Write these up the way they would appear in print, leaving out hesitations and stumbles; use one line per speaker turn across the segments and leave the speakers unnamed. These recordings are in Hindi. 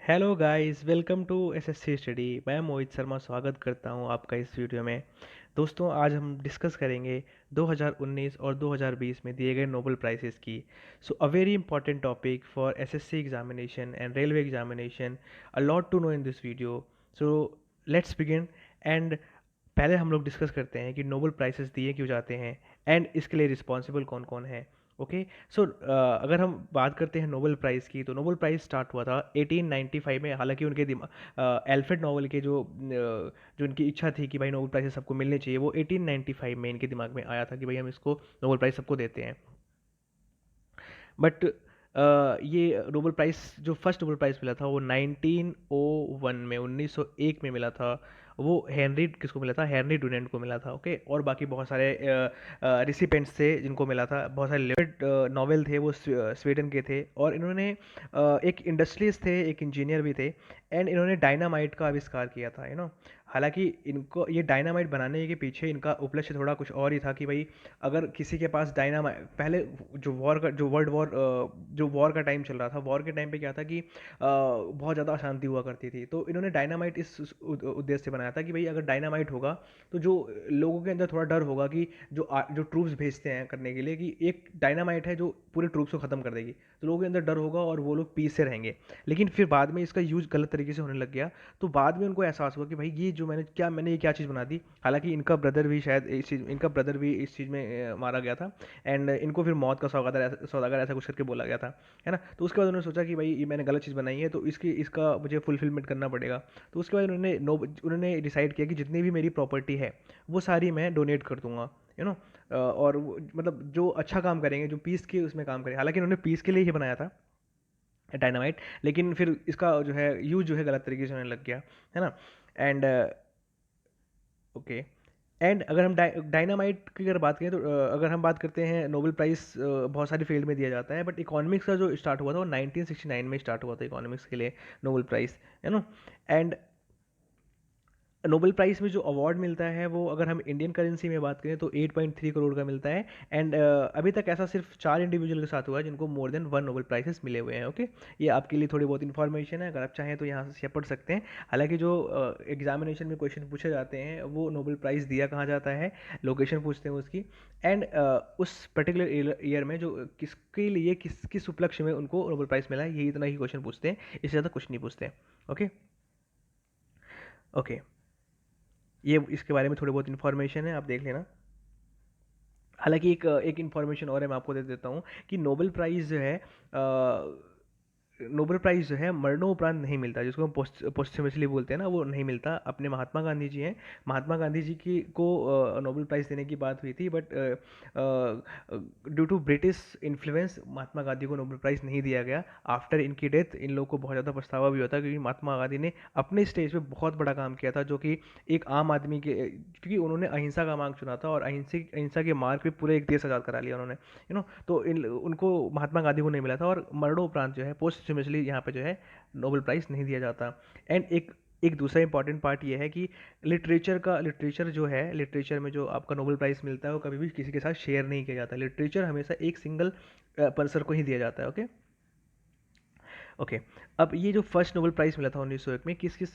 Hello guys, welcome to SSC study. मैं मोहित शर्मा स्वागत करता हूं आपका इस वीडियो में। दोस्तों, आज हम डिस्कस करेंगे 2019 और 2020 में दिए गए नोबेल प्राइजेस की। So a very important topic for SSC examination and railway examination. A lot to know in this video. So let's begin. And पहले हम लोग डिस्कस करते हैं कि नोबेल प्राइजेस दिए क्यों जाते हैं एंड इसके लिए रिस्पॉन्सिबल कौन कौन है। ओके, सो अगर हम बात करते हैं नोबेल प्राइज़ की, तो नोबेल प्राइज़ स्टार्ट हुआ था 1895 में। हालांकि उनके दिमाग एल्फ्रेड नोबेल के जो उनकी इच्छा थी कि भाई नोबेल प्राइज़ सबको मिलने चाहिए, वो 1895 में इनके दिमाग में आया था कि भाई हम इसको नोबेल प्राइज़ सबको देते हैं। बट ये नोबेल प्राइज़, जो फर्स्ट नोबेल प्राइज़ मिला था वो 1901 में 1901 में मिला था। वो हेनरी किसको मिला था? हेनरी डुनेंट को मिला था। ओके, और बाकी बहुत सारे रिसिपेंट्स थे जिनको मिला था। बहुत सारे लिमिटेड नॉवेल थे, वो स्वीडन के थे। और इन्होंने एक इंडस्ट्रियलिस्ट थे, एक इंजीनियर भी थे। एंड इन्होंने डायनामाइट का आविष्कार किया था, हालांकि इनको ये डायनामाइट बनाने के पीछे इनका उपलक्ष्य थोड़ा कुछ और ही था कि भाई अगर किसी के पास डायनामाइट, पहले जो वर्ल्ड वॉर, जो वॉर का टाइम चल रहा था, वॉर के टाइम पे क्या था कि बहुत ज़्यादा अशांति हुआ करती थी। तो इन्होंने डायनामाइट इस उद्देश्य से बनाया था कि भाई अगर डायनामाइट होगा तो जो लोगों के अंदर थोड़ा डर होगा कि जो ट्रूप्स भेजते हैं करने के लिए, कि एक डायनामाइट है जो पूरे ट्रूप्स को ख़त्म कर देगी, तो लोगों के अंदर डर होगा और वो लोग पीस से रहेंगे। लेकिन फिर बाद में इसका यूज़ गलत तरीके से होने लग गया। तो बाद में उनको एहसास हुआ कि भाई ये जो मैंने ये क्या चीज़ बना दी। हालांकि इनका ब्रदर भी शायद इनका ब्रदर भी इस चीज़ में मारा गया था। एंड इनको फिर मौत का सौदागर ऐसा कुछ करके बोला गया था, है ना। तो उसके बाद उन्होंने सोचा कि भाई ये मैंने गलत चीज़ बनाई है, तो इसका मुझे फुलफिलमेंट करना पड़ेगा। तो उसके बाद उन्होंने डिसाइड किया कि जितनी भी मेरी प्रॉपर्टी है वो सारी मैं डोनेट कर दूंगा, और मतलब जो अच्छा काम करेंगे, जो पीस के उसमें काम करें। हालांकि उन्होंने पीस के लिए ही बनाया था डायनामाइट, लेकिन फिर इसका जो है यूज जो है गलत तरीके से होने लग गया, है ना। एंड ओके, एंड अगर हम डायनामाइट की अगर बात करें, तो अगर हम बात करते हैं नोबेल प्राइज़ बहुत सारी फील्ड में दिया जाता है। बट इकोनॉमिक्स का जो स्टार्ट हुआ था वो 1969 में स्टार्ट हुआ था, इकोनॉमिक्स के लिए नोबेल प्राइज़, है ना। एंड नोबेल प्राइज़ में जो अवार्ड मिलता है वो, अगर हम इंडियन करेंसी में बात करें, तो 8.3 करोड़ का मिलता है। एंड अभी तक ऐसा सिर्फ 4 इंडिविजुअल के साथ हुआ है जिनको मोर देन 1 नोबेल प्राइजेस मिले हुए हैं। ओके, ये आपके लिए थोड़ी बहुत इन्फॉर्मेशन है, अगर आप चाहें तो यहाँ से पढ़ सकते हैं। हालांकि जो एग्जामिनेशन में क्वेश्चन पूछे जाते हैं वो नोबेल प्राइज़ दिया कहाँ जाता है, लोकेशन पूछते हैं उसकी। एंड उस पर्टिकुलर ईयर में जो किसके लिए किस किस उपलक्ष्य में उनको नोबेल प्राइज़ मिला है, यही इतना ही क्वेश्चन पूछते हैं, इससे ज़्यादा कुछ नहीं पूछते हैं। ओके ओके, ये इसके बारे में थोड़ी बहुत इन्फॉर्मेशन है, आप देख लेना। हालांकि एक एक इन्फॉर्मेशन और है, मैं आपको दे देता हूँ कि नोबेल प्राइज़ जो है, नोबेल प्राइज़ जो है मरणोपरांत नहीं मिलता, जिसको हम पोस्टह्यूमसली बोलते हैं ना, वो नहीं मिलता। अपने महात्मा गांधी जी हैं, महात्मा गांधी जी की को नोबेल प्राइज़ देने की बात हुई थी, but due to British influence Mahatma Gandhi को नोबेल प्राइज़ नहीं दिया गया। आफ्टर इनकी डेथ इन लोगों को बहुत ज़्यादा पछतावा भी होता है, क्योंकि महात्मा गांधी ने अपने स्टेज पे बहुत बड़ा काम किया था, जो कि एक आम आदमी के, क्योंकि उन्होंने अहिंसा का मार्ग चुना था और अहिंसा के मार्ग पे पूरे एक देश आज़ाद करा लिया उन्होंने, तो इन उनको महात्मा गांधी को नहीं मिला था। और मरणोपरांत जो है पोस्टह्यूमसली यहाँ पे जो है नोबेल प्राइज़ नहीं दिया जाता। एंड एक एक दूसरा इंपॉर्टेंट पार्ट ये है कि लिटरेचर जो है, लिटरेचर में जो आपका नोबेल प्राइज़ मिलता है वो कभी भी किसी के साथ शेयर नहीं किया जाता। लिटरेचर हमेशा एक सिंगल पर्सन को ही दिया जाता है। ओके ओके, अब ये जो फर्स्ट नोबेल प्राइज़ मिला था 1901 में, किस किस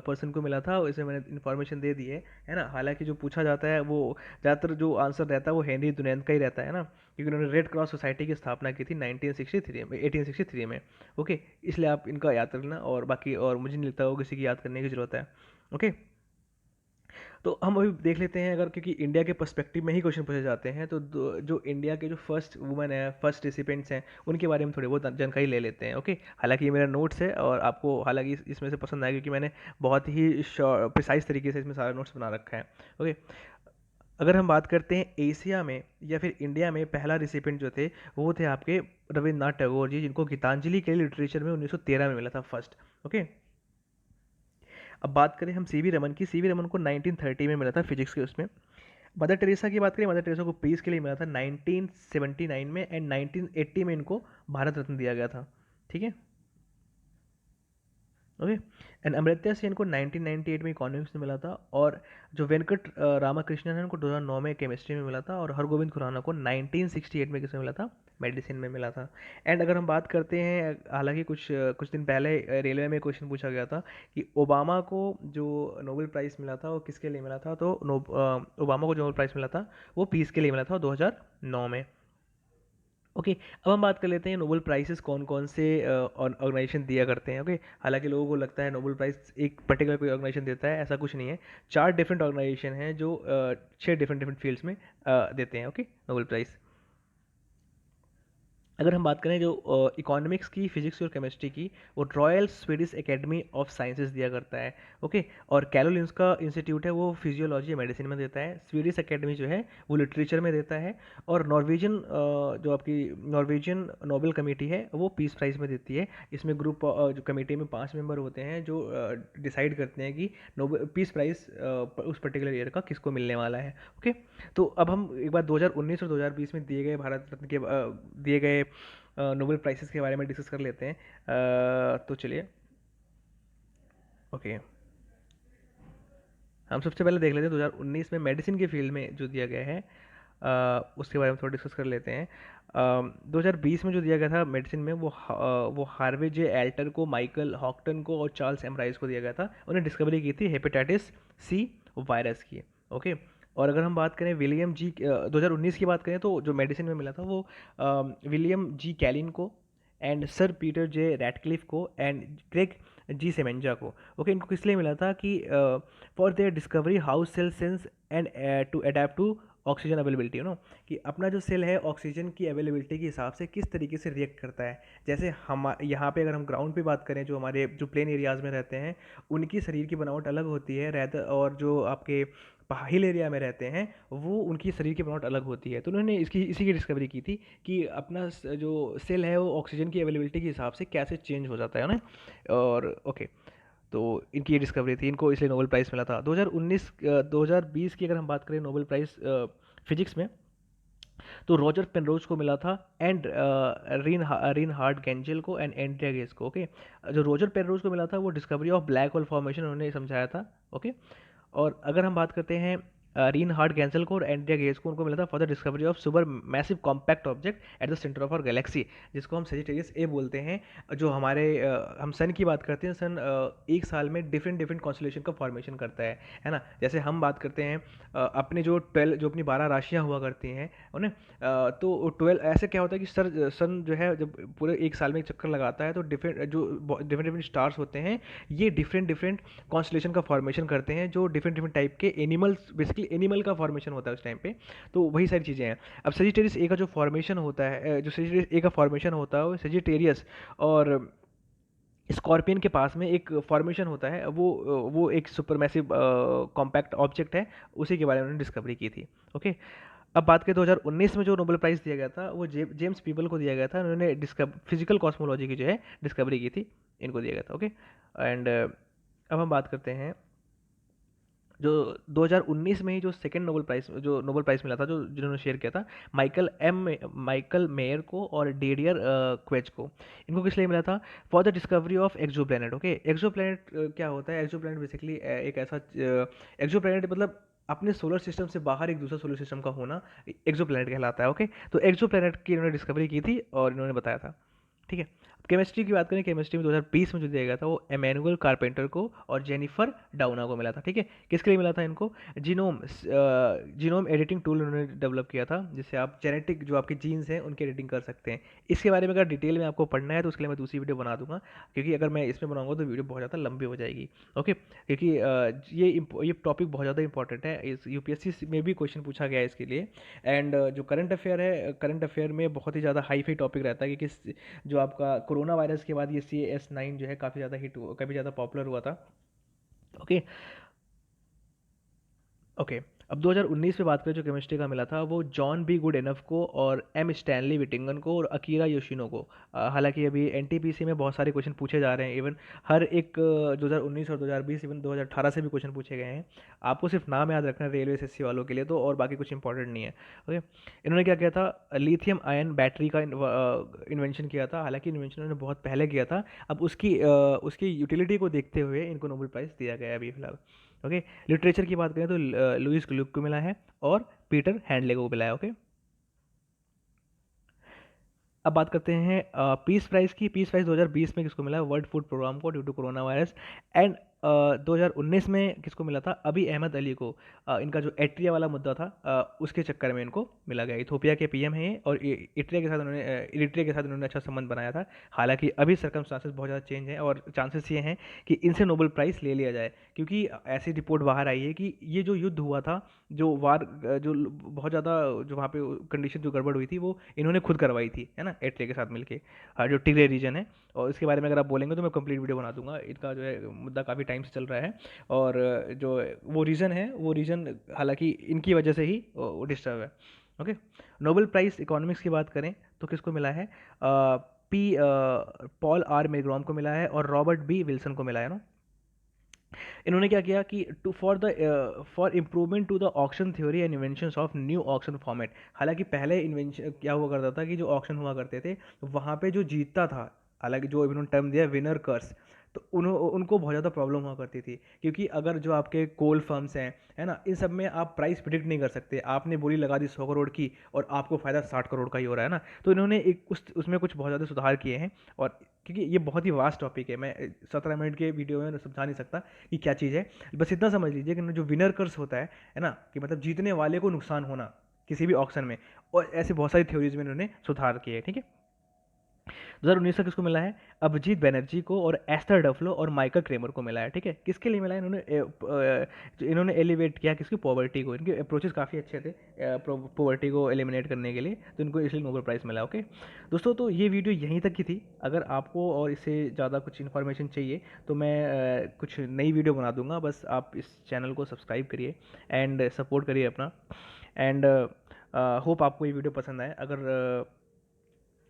पर्सन को मिला था, इसे मैंने इन्फॉर्मेशन दे दी है ना। हालांकि जो पूछा जाता है वो ज़्यादातर जो आंसर रहता है वो हेनरी दुनेंत का ही रहता है ना, क्योंकि उन्होंने रेड क्रॉस सोसाइटी की स्थापना की थी 1863 में। ओके, इसलिए आप इनका याद रखना, और बाकी और मुझे नहीं लगता वो किसी की याद करने की ज़रूरत है। ओके, तो हम अभी देख लेते हैं, अगर क्योंकि इंडिया के पर्सपेक्टिव में ही क्वेश्चन पूछे जाते हैं, तो जो इंडिया के जो फर्स्ट वुमेन है, फर्स्ट रिसिपेंट्स हैं, उनके बारे में थोड़ी बहुत जानकारी ले लेते हैं। ओके, हालांकि ये मेरा नोट्स है और आपको हालांकि इसमें से पसंद आएगा, क्योंकि मैंने बहुत ही प्रिसाइज तरीके से इसमें सारा नोट्स बना रखा है। ओके, अगर हम बात करते हैं एशिया में या फिर इंडिया में, पहला रिसिपेंट जो थे वो थे आपके रविन्द्रनाथ टैगोर जी, जिनको गीतांजलि के लिए लिटरेचर में 1913 में मिला था फर्स्ट। ओके, अब बात करें हम सीवी रमन की, सीवी रमन को 1930 में मिला था फिजिक्स के उसमें। मदर टेरेसा की बात करें, मदर टेरेसा को पीस के लिए मिला था 1979 में। एंड 1980 में इनको भारत रत्न दिया गया था। ठीक है, ओके। एंड अमर्त्य सेन को 1998 में इकोनॉमिक्स में मिला था। और जो वेंकट रामाकृष्णन है उनको 2009 में केमिस्ट्री में मिला था। और हरगोविंद खुराना को 1968 में किसमें मिला था? मेडिसिन में मिला था। एंड अगर हम बात करते हैं, हालांकि कुछ दिन पहले रेलवे में क्वेश्चन पूछा गया था कि ओबामा को जो नोबेल प्राइज़ मिला था वो किसके लिए मिला था, तो ओबामा को जो नोबेल प्राइज़ मिला था वो पीस के लिए मिला था 2009 में। ओके, अब हम बात कर लेते हैं नोबेल प्राइजेस कौन कौन से ऑर्गेनाइजेशन दिया करते हैं। ओके, हालांकि लोगों को लगता है नोबेल प्राइज़ एक पर्टिकुलर कोई ऑर्गेनाइजेशन देता है, ऐसा कुछ नहीं है। 4 डिफरेंट ऑर्गेनाइजेशन हैं जो 6 डिफरेंट डिफरेंट फील्ड्स में देते हैं, ओके, नोबेल प्राइज़। अगर हम बात करें जो इकोनॉमिक्स की, फिजिक्स और केमिस्ट्री की, वो royal Swedish academy of sciences दिया करता है। ओके, और कैरोलिंस्का इंस्टीट्यूट है वो फिजियोलॉजी या मेडिसिन में देता है। स्वीडिश एकेडमी जो है वो लिटरेचर में देता है। और नॉर्वेजियन जो आपकी नॉर्वेजियन नोबेल कमेटी है वो पीस प्राइज़ में देती है। इसमें ग्रुप जो कमेटी में 5 मेंबर होते हैं जो डिसाइड करते हैं कि नोबेल पीस प्राइज़ उस पर्टिकुलर ईयर का किसको मिलने वाला है। ओके, तो अब हम एक बार 2019 और 2020 में दिए गए भारत रत्न के दिए गए नोबेल प्राइजेस के बारे में डिस्कस कर लेते हैं। तो चलिए, ओके, हम सबसे पहले देख लेते हैं 2019 में मेडिसिन के फील्ड में जो दिया गया है, उसके बारे में थोड़ा डिस्कस कर लेते हैं। 2020 में जो दिया गया था मेडिसिन में वो हार्वे जे एल्टर को, माइकल हॉक्टन को और चार्ल्स एमराइज को दिया गया था। उन्हें डिस्कवरी की थी हेपेटाइटिस सी वायरस की। ओके, और अगर हम बात करें विलियम जी 2019 की बात करें तो जो मेडिसिन में मिला था वो विलियम जी कैलिन को and sir Peter J Ratcliffe को एंड ग्रेग जी सेमेंजा को। ओके, इनको किस लिए मिला था कि for their discovery how cell sense and to adapt to oxygen availability, कि अपना जो सेल है ऑक्सीजन की अवेलेबिलिटी के हिसाब से किस तरीके से रिएक्ट करता है। जैसे हम यहाँ पे अगर हम ग्राउंड पे बात करें, जो हमारे जो प्लेन एरियाज़ में रहते हैं उनकी शरीर की बनावट अलग होती है रहता, और जो आपके हिल एरिया में रहते हैं वो उनकी शरीर की बनावट अलग होती है। तो उन्होंने इसी की डिस्कवरी की थी कि अपना जो सेल है वो ऑक्सीजन की अवेलेबिलिटी के हिसाब से कैसे चेंज हो जाता है ना। और ओके, तो इनकी ये डिस्कवरी थी, इनको इसलिए नोबेल प्राइज़ मिला था। 2020 की अगर हम बात करें नोबेल प्राइज़ फिजिक्स में, तो रॉजर पेनरोज को मिला था एंड रीन हार्ड गेंजल को एंड एंड्रिया गेस को। ओके, जो रॉजर पेनरोज को मिला था वो discovery of black hole formation उन्होंने समझाया था। ओके, और अगर हम बात करते हैं रीन हार्ड गैंसल को और एंड्रिया गेज को, उनको मिला था for the discovery of super massive compact object at the centre of our galaxy, जिसको हम सेजिटेरियस ए बोलते हैं। जो हमारे हम सन की बात करते हैं, सन एक साल में डिफरेंट डिफरेंट कॉन्स्टलेशन का फॉर्मेशन करता है ना। जैसे हम बात करते हैं अपने जो अपनी 12 राशियाँ हुआ करती हैं उन्हें, तो 12 ऐसे क्या होता है कि सन जो है जब पूरे एक साल में एक चक्कर लगाता है तो डिफरेंट डिफरेंट स्टार्स होते हैं, ये डिफरेंट डिफरेंट कॉन्स्टलेशन का फॉर्मेशन करते हैं, जो डिफरेंट डिफरेंट टाइप के एनिमल्स, बेसिकली एनिमल का फॉर्मेशन होता है उस टाइम पे। तो वही सारी चीज़ें हैं। अब सेजिटेरियस ए का जो फॉर्मेशन होता है, जो सेजिटेरियस ए का फॉर्मेशन होता है वो सेजिटेरियस और स्कॉर्पियन के पास में एक फॉर्मेशन होता है, वो एक सुपरमैसिव कॉम्पैक्ट ऑब्जेक्ट है, उसी के बारे में उन्होंने डिस्कवरी की थी। ओके, अब बात करें 2019 में जो नोबेल प्राइज़ दिया गया था वो जेम्स पीपल को दिया गया था। उन्होंने फिजिकल कॉस्मोलॉजी की जो है डिस्कवरी की थी, इनको दिया गया था। ओके, एंड अब हम बात करते हैं जो 2019 में ही जो सेकंड नोबेल प्राइज़ मिला था, जो जिन्होंने शेयर किया था, माइकल मेयर को और डेडियर क्वेच को। इनको किस लिए मिला था? For the discovery of exoplanet. Okay, exoplanet क्या होता है? एक्सोप्लैनेट बेसिकली एक ऐसा एक्सोप्लैनेट मतलब अपने सोलर सिस्टम से बाहर एक दूसरा सोलर सिस्टम का होना एक्सोप्लैनेट कहलाता है। ओके, तो एक्सोप्लैनेट की इन्होंने डिस्कवरी की थी और इन्होंने बताया था। ठीक है, केमिस्ट्री की बात करें, केमिस्ट्री में 2020 में जो दिया गया था वो एमैनुअल कारपेंटर को और जेनिफर डाउना को मिला था। ठीक है, किसके लिए मिला था इनको? जीनोम एडिटिंग टूल उन्होंने डेवलप किया था, जिससे आप जेनेटिक जो आपके जीन्स हैं उनकी एडिटिंग कर सकते हैं। इसके बारे में अगर डिटेल में आपको पढ़ना है तो उसके लिए मैं दूसरी वीडियो बना दूंगा, क्योंकि अगर मैं इसमें बनाऊंगा तो वीडियो बहुत ज़्यादा लंबी हो जाएगी। ओके, क्योंकि ये टॉपिक बहुत ज़्यादा इंपॉर्टेंट है, इस यूपीएससी में भी क्वेश्चन पूछा गया है इसके लिए। एंड जो करंट अफेयर है, करंट अफेयर में बहुत ही ज़्यादा हाई फाई टॉपिक रहता है, क्योंकि जो आपका कोरोना वायरस के बाद ये CS9 जो है काफ़ी ज़्यादा पॉपुलर हुआ था। ओके, ओके, अब 2019 में बात करें जो केमिस्ट्री का मिला था वो जॉन बी गुड एनफ को और एम स्टैनली विटिंगन को और अकीरा योशिनो को। हालांकि अभी एनटीपीसी में बहुत सारे क्वेश्चन पूछे जा रहे हैं, इवन हर एक 2019 और 2020 इवन 2018 से भी क्वेश्चन पूछे गए हैं। आपको सिर्फ नाम याद रखना है रेलवे एसएससी वालों के लिए, तो और बाकी कुछ इंपॉर्टेंट नहीं है। ओके, इन्होंने क्या किया था? लिथियम आयन बैटरी का इन्वेंशन किया था। हालांकि इन्वेंशन उन्होंने बहुत पहले किया था, अब उसकी यूटिलिटी को देखते हुए इनको नोबेल प्राइज़ दिया गया है अभी फिलहाल। ओके, लिटरेचर की बात करें तो लुइस ग्लुक को मिला है और पीटर हैंडले को मिला है। ओके, अब बात करते हैं पीस प्राइज़ की। पीस प्राइज़ 2020 में किसको मिला? वर्ल्ड फूड प्रोग्राम को, due to coronavirus. And 2019 में किसको मिला था? अभी अहमद अली को। इनका जो एट्रिया वाला मुद्दा था, उसके चक्कर में इनको मिला गया। इथोपिया के पीएम हैं ये, और इट्रिया के साथ उन्होंने इरिट्रिया के साथ उन्होंने अच्छा संबंध बनाया था। हालांकि अभी सर्कमस्टांसेस बहुत ज़्यादा चेंज हैं, और चांसेस ये हैं कि इनसे नोबेल प्राइज़ ले लिया जाए, क्योंकि ऐसी रिपोर्ट बाहर आई है कि ये जो युद्ध हुआ था, जो वार, जो बहुत ज़्यादा, जो वहाँ पे कंडीशन जो गड़बड़ हुई थी, वो इन्होंने खुद करवाई थी, है ना, एट्रिया के साथ मिलके। जो टिग्रे रीजन है, और इसके बारे में अगर आप बोलेंगे तो मैं कंप्लीट वीडियो बना दूंगा। इनका जो है मुद्दा काफ़ी टाइम से चल रहा है, और जो वो रीज़न है, वो रीज़न हालांकि इनकी वजह से ही वो डिस्टर्ब है। ओके। नोबेल प्राइज़ इकोनॉमिक्स की बात करें तो किसको मिला है? पी पॉल आर मेग्रॉम को मिला है, और रॉबर्ट बी विल्सन को मिला है ना। इन्होंने क्या किया कि to for improvement to the auction theory and inventions of new auction format. हालांकि पहले इन्वेंशन क्या हुआ करता था कि जो ऑक्शन हुआ करते थे, तो वहाँ पे जो जीतता था, हालांकि जो इन्होंने टर्म दिया विनर कर्स, तो उनको बहुत ज़्यादा प्रॉब्लम हुआ करती थी, क्योंकि अगर जो आपके कोल फर्म्स हैं, है ना, इन सब में आप प्राइस प्रिडिक्ट नहीं कर सकते। आपने बोली लगा दी 100 करोड़ की, और आपको फ़ायदा 60 करोड़ का ही हो रहा है ना। तो इन्होंने एक उसमें कुछ बहुत ज़्यादा सुधार किए हैं, और क्योंकि ये बहुत ही वास्ट टॉपिक है, मैं 17 मिनट के वीडियो में समझा नहीं सकता कि क्या चीज़ है। बस इतना समझ लीजिए कि जो विनर कर्स होता है ना, कि मतलब जीतने वाले को नुकसान होना किसी भी ऑक्शन में, और ऐसे बहुत सारी थ्योरीज में इन्होंने सुधार किए, ठीक है। 2019 का किसको मिला है? अभिजीत बैनर्जी को, और एस्थर डफलो और माइकल क्रेमर को मिला है, ठीक है। किसके लिए मिला है? इन्होंने एलिवेट किया किसकी? पॉवर्टी को। इनके अप्रोचेस काफ़ी अच्छे थे पॉवर्टी को एलिमिनेट करने के लिए, तो इनको इसलिए नोबेल प्राइज़ मिला। ओके दोस्तों, तो ये वीडियो यहीं तक की थी। अगर आपको और इससे ज़्यादा कुछ इन्फॉर्मेशन चाहिए तो मैं कुछ नई वीडियो बना दूंगा। बस आप इस चैनल को सब्सक्राइब करिए एंड सपोर्ट करिए अपना। एंड होप आपको ये वीडियो पसंद आए। अगर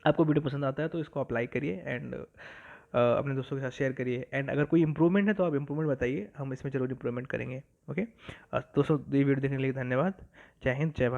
आपको वीडियो पसंद आता है तो इसको आप लाइक करिए, एंड अपने दोस्तों के साथ शेयर करिए। एंड अगर कोई इंप्रूवमेंट है तो आप इंप्रूवमेंट बताइए, हम इसमें जरूर इंप्रूवमेंट करेंगे। ओके दोस्तों, ये वीडियो देखने के लिए धन्यवाद। जय हिंद, जय भारत।